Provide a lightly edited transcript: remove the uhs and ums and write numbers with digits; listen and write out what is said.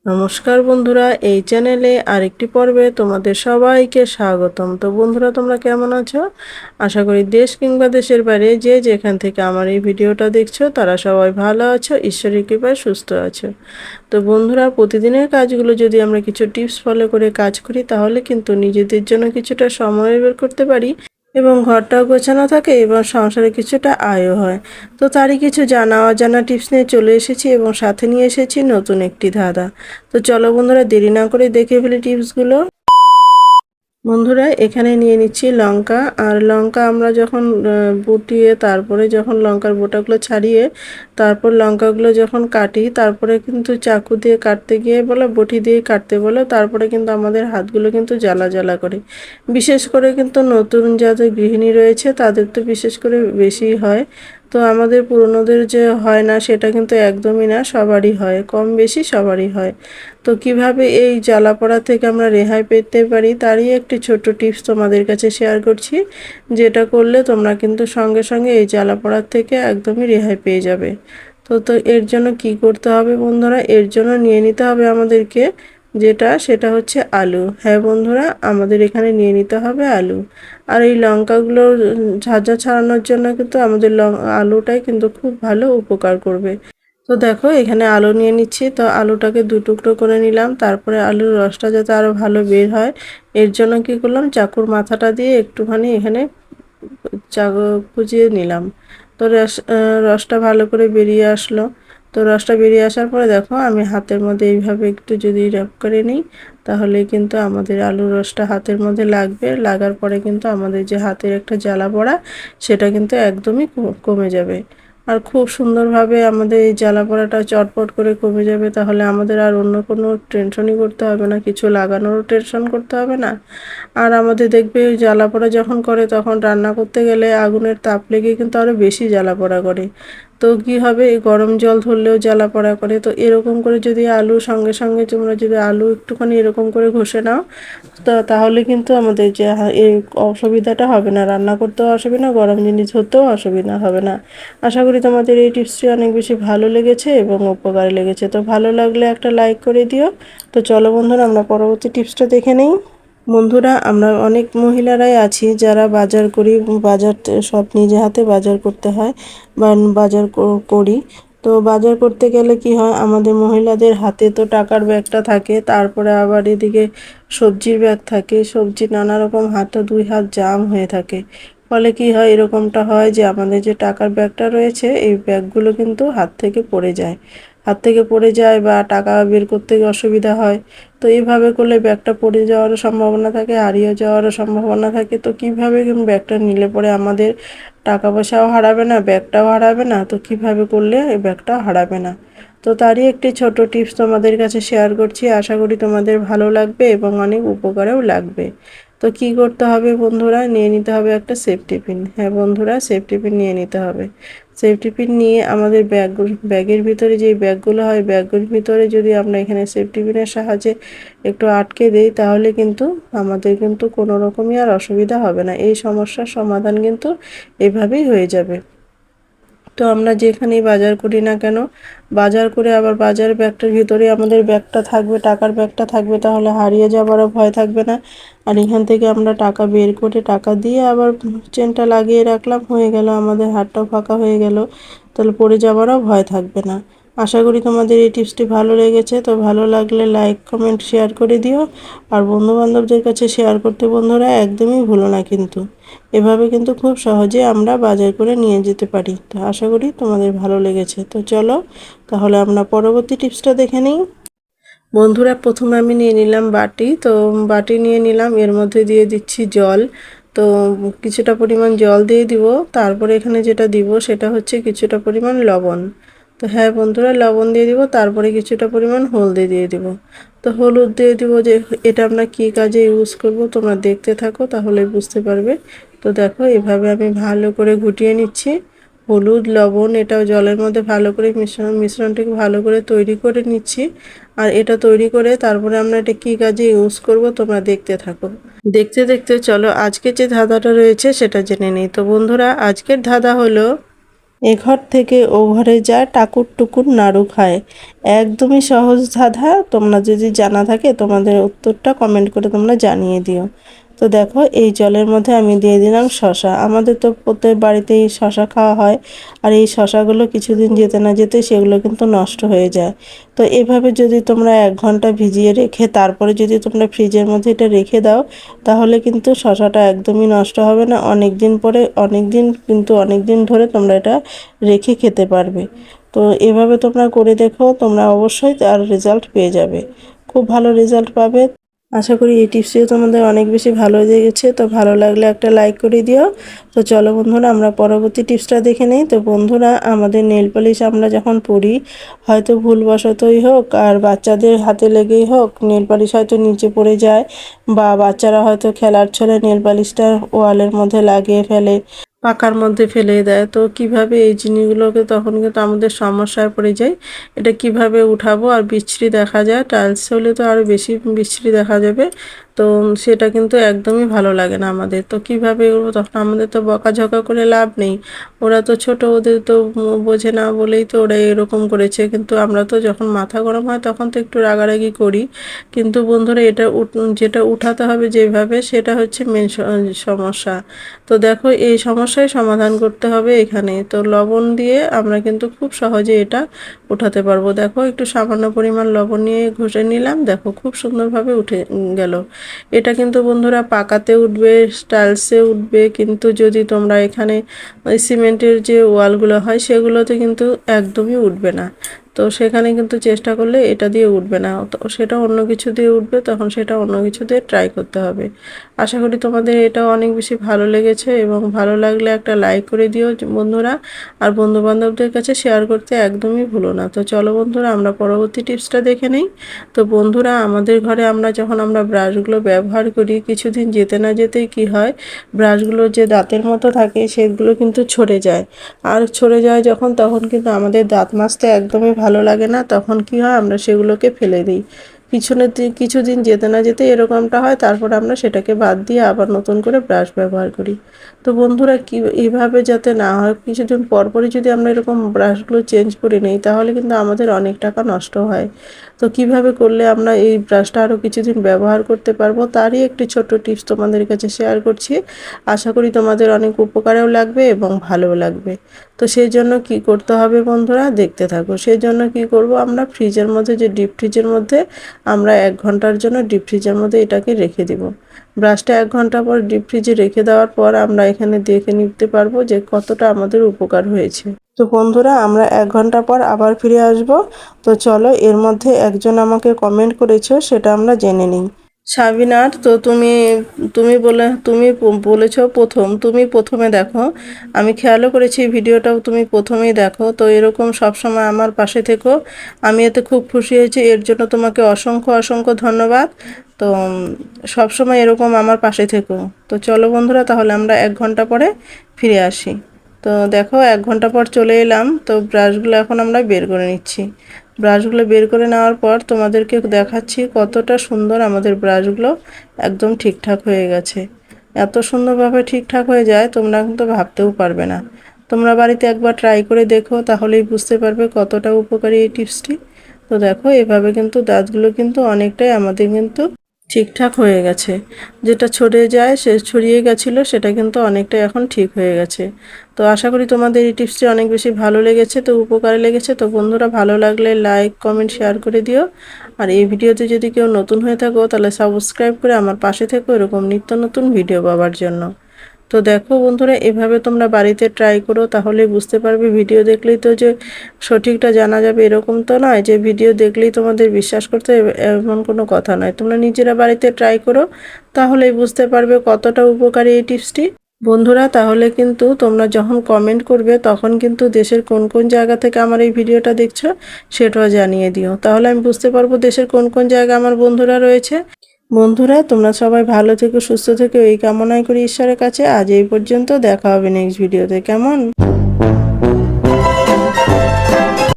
নমস্কার বন্ধুরা, এই চ্যানেলে আরেকটি পর্বে তোমাদের সবাইকে স্বাগতম। তো বন্ধুরা, তোমরা কেমন আছো? আশা করি দেশ কিংবা দেশের বাইরে যে যেখান থেকে আমার এই ভিডিওটা দেখছো তারা সবাই ভালো আছো, ঈশ্বরের কৃপায় সুস্থ আছো। তো বন্ধুরা, প্রতিদিনের কাজগুলো যদি আমরা কিছু টিপস ফলো করে কাজ করি তাহলে কিন্তু নিজেদের জন্য কিছুটা সময় বের করতে পারি এবং ঘরটাও গোছানো থাকে এবং সংসারে কিছুটা আয়ও হয়। তো তারই কিছু জানা অজানা টিপস নিয়ে চলে এসেছি এবং সাথে নিয়ে এসেছি নতুন একটি ধাঁধা। তো চলো বন্ধুরা, দেরি না করে দেখে ফেলি টিপসগুলো। বন্ধুরা, এখানে নিয়ে নিচ্ছি লঙ্কা। আর লঙ্কা আমরা যখন বুটিয়ে তারপরে যখন লঙ্কার বোটাগুলো ছাড়িয়ে তারপর লঙ্কাগুলো যখন কাটি, তারপরে কিন্তু চাকু দিয়ে কাটতে গিয়ে বলো, বটি দিয়ে কাটতে বলো, তারপরে কিন্তু আমাদের হাতগুলো কিন্তু জ্বালা জ্বালা করে। বিশেষ করে কিন্তু নতুন যাদের গৃহিণী রয়েছে তাদের তো বিশেষ করে বেশি হয়। তো আমাদের পুরনোদের যে হয় না সেটা কিন্তু একদমই না, সবারই হয়, কম বেশি সবারই হয়। তো কিভাবে এই জ্বালা পোড়া থেকে আমরা রেহাই পেতে পারি তারই একটি ছোট্ট টিপস তোমাদের কাছে শেয়ার করছি, যেটা করলে তোমরা কিন্তু সঙ্গে সঙ্গে এই জ্বালা পোড়ার থেকে একদমই রেহাই পেয়ে যাবে। তো এর জন্য কি করতে হবে বন্ধুরা, এর জন্য নিয়ে নিতে হবে আমাদেরকে সেটা হচ্ছে আলু। হ্যাঁ বন্ধুরা, আমাদের এখানে নিয়ে নিতে হবে আলু। আর এই লঙ্কাগুলো ঝাঁঝা ছাড়ানোর জন্য কিন্তু আমাদের আলুটাই কিন্তু খুব ভালো উপকার করবে। তো দেখো, এখানে আলু নিয়ে নিচ্ছি। তো আলুটাকে দু টুকরো করে নিলাম, তারপরে আলুর রসটা যাতে আরো ভালো বের হয় এর জন্য কি করলাম, চাকুর মাথাটা দিয়ে একটুখানি এখানে চাকু কুচিয়ে নিলাম। তো রসটা ভালো করে বেরিয়ে আসলো। তো রসটা বেরিয়ে আসার পরে দেখো, আমি হাতের মধ্যে এইভাবে একটু যদি র্যাপ করে নিই তাহলে কিন্তু আমাদের আলুর রসটা হাতের মধ্যে লাগবে। লাগার পরে কিন্তু আমাদের যে হাতের একটা জ্বালা পোড়া সেটা কিন্তু একদমই কমে যাবে। আর খুব সুন্দরভাবে আমাদের এই জ্বালা পোড়াটা চটপট করে কমে যাবে। তাহলে আমাদের আর অন্য কোনো টেনশনই করতে হবে না, কিছু লাগানোরও টেনশন করতে হবে না। আর আমাদের দেখবে ওই জ্বালা পোড়া যখন করে তখন রান্না করতে গেলে আগুনের তাপ লেগে কিন্তু আরও বেশি জ্বালা পোড়া করে। তো কি হবে, এই গরম জল ধরলেও জ্বালা পোড়া করে। তো এরকম করে যদি আলু সঙ্গে সঙ্গে তোমরা যদি আলু একটুখানি এরকম করে ঘষে নাও, তাহলে কিন্তু আমাদের যে এই অসুবিধাটা হবে না, রান্না করতেও অসুবিধা, গরম জিনিস ধরতেও অসুবিধা হবে না। আশা করি তোমাদের এই টিপসটি অনেক বেশি ভালো লেগেছে এবং উপকারে লেগেছে। তো ভালো লাগলে একটা লাইক করে দিও। তো চলো বন্ধুরা, আমরা পরবর্তী টিপসটা দেখে নেই। বন্ধুরা, আমরা অনেক মহিলারাই আছি যারা বাজার করি, বাজার সব নিজে হাতে বাজার করতে হয় বা বাজার করি। তো বাজার করতে গেলে কি হয়, আমাদের মহিলাদের হাতে তো টাকার ব্যাগটা থাকে, তারপরে আবার এদিকে সবজির ব্যাগ থাকে, সবজি নানা রকম, হাতটা দুই হাত জাম হয়ে থাকে। ফলে কি হয়, এরকমটা হয় যে আমাদের যে টাকার ব্যাগটা রয়েছে এই ব্যাগগুলো কিন্তু হাত থেকে পড়ে যায় বা টাকা বের করতে অসুবিধা হয়। তো এইভাবে করলে ব্যাগটা পড়ে যাওয়ারও সম্ভাবনা থাকে, হারিয়ে যাওয়ারও সম্ভাবনা থাকে। তো কিভাবে ব্যাগটা নিলে পরে আমাদের টাকা পয়সাও হারাবে না, ব্যাগটাও হারাবে না। তো কিভাবে করলে এই ব্যাগটা হারাবে না, তো তারই একটি ছোট টিপস তোমাদের কাছে শেয়ার করছি। আশা করি তোমাদের ভালো লাগবে এবং অনেক উপকারেও লাগবে। তো কি করতে হবে বন্ধুরা, নিয়ে নিতে হবে একটা সেফটি পিন। হ্যাঁ বন্ধুরা, সেফটি পিন নিয়ে নিতে হবে। সেফটি পিন নিয়ে আমাদের ব্যাগের ভিতরে যে ব্যাগগুলো হয়, ব্যাগের ভিতরে যদি আমরা এখানে সেফটি পিনের সাহায্যে একটু আটকে দেই তাহলে কিন্তু আমাদের কিন্তু কোনো রকমই আর অসুবিধা হবে না। এই সমস্যার সমাধান কিন্তু এভাবেই হয়ে যাবে। তো আমরা যেখানেই বাজার করি না কেন, বাজার করে আবার বাজার ব্যাগটার ভিতরে আমাদের ব্যাগটা থাকবে, টাকার ব্যাগটা থাকবে, তাহলে হারিয়ে যাবারও ভয় থাকবে না। আর এখান থেকে আমরা টাকা বের করে টাকা দিয়ে আবার চেনটা লাগিয়ে রাখলাম, হয়ে গেল, আমাদের হাতটাও ফাঁকা হয়ে গেল। তাহলে পড়ে যাবারও ভয় থাকবে না। আশা করি তোমাদের এই টিপসটি ভালো লেগেছে। তো ভালো লাগলে লাইক কমেন্ট শেয়ার করে দিও। আর বন্ধু বান্ধবদের কাছে শেয়ার করতে বন্ধুরা একদমই ভুলো না কিন্তু। এভাবে কিন্তু খুব সহজে আমরা বাজার করে নিয়ে যেতে পারি। তো আশা করি তোমাদের ভালো লেগেছে। তো চলো তাহলে আমরা পরবর্তী টিপসটা দেখে নিই। বন্ধুরা, প্রথমে আমি নিয়ে নিলাম বাটি। তো বাটি নিয়ে নিলাম, এর মধ্যে দিয়ে দিচ্ছি জল। তো কিছুটা পরিমাণ জল দিয়ে দিব। তারপরে এখানে যেটা দিব সেটা হচ্ছে কিছুটা পরিমাণ লবণ। তো হ্যাঁ বন্ধুরা, লবণ দিয়ে দিব, তারপরে কিছুটা পরিমাণ হলদি দিয়ে দিব। তো হলুদ দিয়ে দিব, যে এটা আমরা কি কাজে ইউজ করব তোমরা দেখতে থাকো তাহলে বুঝতে পারবে। তো দেখো, এভাবে আমি ভালো করে ঘুটিয়ে নিচ্ছি। হলুদ লবণ এটাও জলের মধ্যে ভালো করে মিশ্রণটাকে ভালো করে তৈরি করে নিচ্ছি। আর এটা তৈরি করে তারপরে আমরা এটা কি কাজে ইউজ করব তোমরা দেখতে থাকো। দেখতে দেখতে চলো আজকে যে ধাঁধাটা রয়েছে সেটা জেনে নিই। তো বন্ধুরা, আজকের ধাঁধা হলো এ ঘর থেকে ও ঘরে যায় টাকুর টুকুর নাড়ু খায়। একদমই সহজ ধাঁধা। তোমরা যদি জানা থাকে তোমাদের উত্তরটা কমেন্ট করে তোমরা জানিয়ে দিও। তো দেখো এই জলের মধ্যে আমি দিয়ে দিলাম শসা। আমাদের তো প্রত্যেক বাড়িতেই শসা খাওয়া হয়, আর এই শসাগুলো কিছুদিন যেতে না যেতে সেগুলো কিন্তু নষ্ট হয়ে যায়। তো এভাবে যদি তোমরা 1 ঘন্টা ভিজিয়ে রেখে তারপরে যদি তোমরা ফ্রিজের মধ্যে এটা রেখে দাও, তাহলে কিন্তু শসাটা একদমই নষ্ট হবে না। অনেক দিন পরে অনেক দিন ধরে তোমরা এটা রেখে খেতে পারবে। তো এভাবে তোমরা করে দেখো, তোমরা অবশ্যই তার রেজাল্ট পেয়ে যাবে, খুব ভালো রেজাল্ট পাবে। আশা করি এই টিপসটিও তোমাদের অনেক বেশি ভালো লেগেছে। তো ভালো লাগলে একটা লাইক করে দিও। তো চলো বন্ধুরা আমরা পরবর্তী টিপসটা দেখে নিই। তো বন্ধুরা, আমাদের নেল পালিশ আমরা যখন পরি, হয়তো ভুলবশতই হোক আর বাচ্চাদের হাতে লেগেই হোক, নেল পালিশ হয়তো নিচে পড়ে যায়, বা বাচ্চারা হয়তো খেলার ছলে নেল পালিশটা ওয়ালের মধ্যে লাগিয়ে ফেলে, পাকার মধ্যে ফেলে দেয়। তো কিভাবে এই জিনিসগুলোকে, তখন কিন্তু আমাদের সমস্যায় পড়ে যায়। এটা কিভাবে উঠাবো, আর বিচ্ছিরি দেখা যায়, টাইলস হলে তো আরও বেশি বিচ্ছিরি দেখা যাবে। তো সেটা কিন্তু একদমই ভালো লাগে না আমাদের। তো কিভাবে এগুলো, তখন আমাদের তো বকাঝকা করে লাভ নেই, ওরা তো ছোট, ওদের তো বোঝে না বলেই তো ওরা এরকম করেছে। কিন্তু আমরা তো যখন মাথা গরম হয় তখন তো একটু রাগারাগি করি। কিন্তু বন্ধুরা, এটা যেটা উঠাতে হবে যেভাবে, সেটা হচ্ছে মেন সমস্যা। তো দেখো এই সমস্যায় সমাধান করতে হবে এখানে। তো লবণ দিয়ে আমরা কিন্তু খুব সহজে এটা উঠাতে পারবো। দেখো একটু সামান্য পরিমাণ লবণ নিয়ে ঘষে নিলাম, দেখো খুব সুন্দরভাবে উঠে গেল। এটা কিন্তু বন্ধুরা পাকাতে উঠবে, টাইলসে উঠবে, কিন্তু যদি তোমরা এখানে ওই সিমেন্টের যে ওয়ালগুলো হয় সেগুলোতে কিন্তু একদমই উঠবে না। তো সেখানে কিন্তু চেষ্টা করলে এটা দিয়ে উঠবে না, তো সেটা অন্য কিছু দিয়ে উঠবে, তখন সেটা অন্য কিছু দিয়ে ট্রাই করতে হবে। আশা করি তোমাদের এটা অনেক বেশি ভালো লেগেছে, এবং ভালো লাগলে একটা লাইক করে দিও বন্ধুরা, আর বন্ধু বান্ধবদের কাছে শেয়ার করতে একদমই ভুলো না। তো চলো বন্ধুরা আমরা পরবর্তী টিপসটা দেখে নিই। তো বন্ধুরা, আমাদের ঘরে যখন আমরা ব্রাশগুলো ব্যবহার করি, কিছুদিন যেতে না যেতেই কি হয়, ব্রাশগুলো যে দাঁতের মতো থাকে সেগুলো কিন্তু ছড়ে যায়। আর ছড়ে যায় যখন, তখন কিন্তু আমাদের দাঁত মাজতে একদমই ভালো লাগে না। তখন কি হয়, আমরা সেগুলোকে ফেলে দিই। কিছুদিন যেতে না যেতে এরকমটা হয়, তারপর আমরা সেটাকে বাদ দিয়ে আবার নতুন করে ব্রাশ ব্যবহার করি। তো বন্ধুরা, এইভাবে যাতে না হয়, কিছুদিন পরপরই যদি আমরা এরকম ব্রাশগুলো চেঞ্জ করে নিই, তাহলে কিন্তু আমাদের অনেক টাকা নষ্ট হয়। তো কিভাবে করলে আমরা এই ব্রাশটা আরও কিছুদিন ব্যবহার করতে পারবো, তারই একটি ছোট্ট টিপস তোমাদের কাছে শেয়ার করছি। আশা করি তোমাদের অনেক উপকারেও লাগবে এবং ভালোও লাগবে। তো সেই জন্য কি করতে হবে বন্ধুরা, দেখতে থাকো। সেই জন্য কি করব, আমরা ফ্রিজের মধ্যে, যে ডিপ ফ্রিজের মধ্যে আমরা 1 ঘন্টার জন্য ডিপ ফ্রিজের মধ্যে এটাকে রেখে দিব। ব্রাশটা 1 ঘন্টা পর ডিপ ফ্রিজে রেখে দেওয়ার পর আমরা এখানে দেখে নিতে পারবো যে কতটা আমাদের উপকার হয়েছে। তো বন্ধুরা, আমরা 1 ঘন্টা পর আবার ফিরে আসব। তো চলো, এর মধ্যে একজন আমাকে কমেন্ট করেছো, সেটা আমরা জেনে নিই। সাবিনার, তো তুমি বলেছো তুমি প্রথমে দেখো। আমি খেয়ালও করেছি ভিডিওটাও তুমি প্রথমেই দেখো। তো এরকম সব সময় আমার পাশে থেকো, আমি এতে খুব খুশি হয়েছি, এর জন্য তোমাকে অসংখ্য অসংখ্য ধন্যবাদ। তো সব সময় এরকম আমার পাশে থেকো। তো চলো বন্ধুরা, তাহলে আমরা 1 ঘন্টা পরে ফিরে আসি। তো দেখো 1 ঘন্টা পর চলে এলাম। তো ব্রাশগুলো এখন আমরা বের করে নিচ্ছি। ব্রাশগুলো বের করে নেওয়ার পর তোমাদেরকে দেখাচ্ছি কতটা সুন্দর আমাদের ব্রাশগুলো একদম ঠিকঠাক হয়ে গেছে। এত সুন্দরভাবে ঠিকঠাক হয়ে যায়, তোমরা কিন্তু ভাবতেও পারবে না। তোমরা বাড়িতে একবার ট্রাই করে দেখো, তাহলেই বুঝতে পারবে কতটা উপকারী এই টিপসটি। তো দেখো এভাবে কিন্তু দাঁতগুলো কিন্তু অনেকটাই আমাদের কিন্তু ঠিকঠাক হয়ে গেছে। যেটা ছড়িয়ে যায়, ছড়িয়ে গেছিলো, সেটা কিন্তু অনেকটাই এখন ঠিক হয়ে গেছে। তো আশা করি তোমাদের এই টিপসটি অনেক বেশি ভালো লেগেছে, তো উপকারে লেগেছে। তো বন্ধুরা, ভালো লাগলে লাইক কমেন্ট শেয়ার করে দিও। আর এই ভিডিওতে যদি কেউ নতুন হয়ে থাকো, তাহলে সাবস্ক্রাইব করে আমার পাশে থেকো এরকম নিত্য নতুন ভিডিও পাওয়ার জন্য। তো দেখো বন্ধুরা, এভাবে তোমরা বাড়িতে ট্রাই করো, তাহলে বুঝতে পারবে। ভিডিও দেখলেই তো যে সঠিকটা জানা যাবে এরকম তো নয়, যে ভিডিও দেখলেই তোমাদের বিশ্বাস করতে হবে এমন কোনো কথা নয়। তোমরা নিজেরা বাড়িতে ট্রাই করো, তাহলেই বুঝতে পারবে কতটা উপকারী এই টিপসটি। বন্ধুরা, তাহলে কিন্তু তোমরা যখন কমেন্ট করবে, তখন কিন্তু দেশের কোন কোন জায়গা থেকে আমার এই ভিডিওটা দেখছো সেটাও জানিয়ে দিও, তাহলে আমি বুঝতে পারবো দেশের কোন কোন জায়গায় আমার বন্ধুরা রয়েছে। বন্ধুরা, তোমরা সবাই ভালো থেকো, সুস্থ থেকো, এই কামনাই করি ঈশ্বরের কাছে। আজ এই পর্যন্ত, দেখা হবে নেক্সট ভিডিওতে, কেমন?